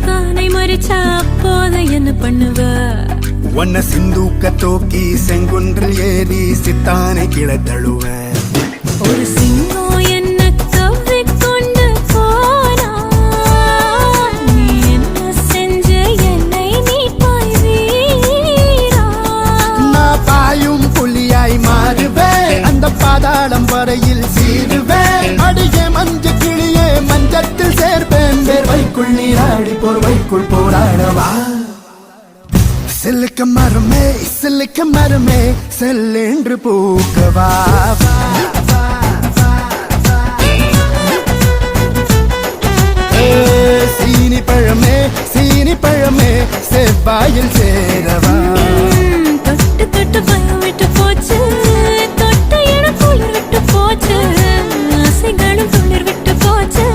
கானை மறிச்சா அப்போது என்ன பண்ணுவ? உன்ன சிந்தூக்க தோக்கி செங்குன்றில் ஏறி சித்தானை கிளை தழுவேன். ஒரு சிங்கம் என்ன கவ்வி கொண்டு போனா நீ என்ன செஞ்ச என்னை மீட்பாய் வீரா? நான் பாயும் புலியாய் மாறுவேன், அந்த பாதாளம் வரையில் சீருவேன். அடியே மஞ்ச கிளியே மஞ்சத்தில் சேர்ப்பேன், வேர்வைக்குள் நீராடி போர்வைக்குள் போராடவா? சிலுக்க மரமே செல்லென்று பூக்கவா? சீனி பழமே செவ்வாயில் சேரவா? தொட்டு தொட்டு பயம் விட்டு போச்சு, தொட்ட இடம் குளிர் விட்டு போச்சு, ஆசைகளும் துளிர் விட்டு போச்சு.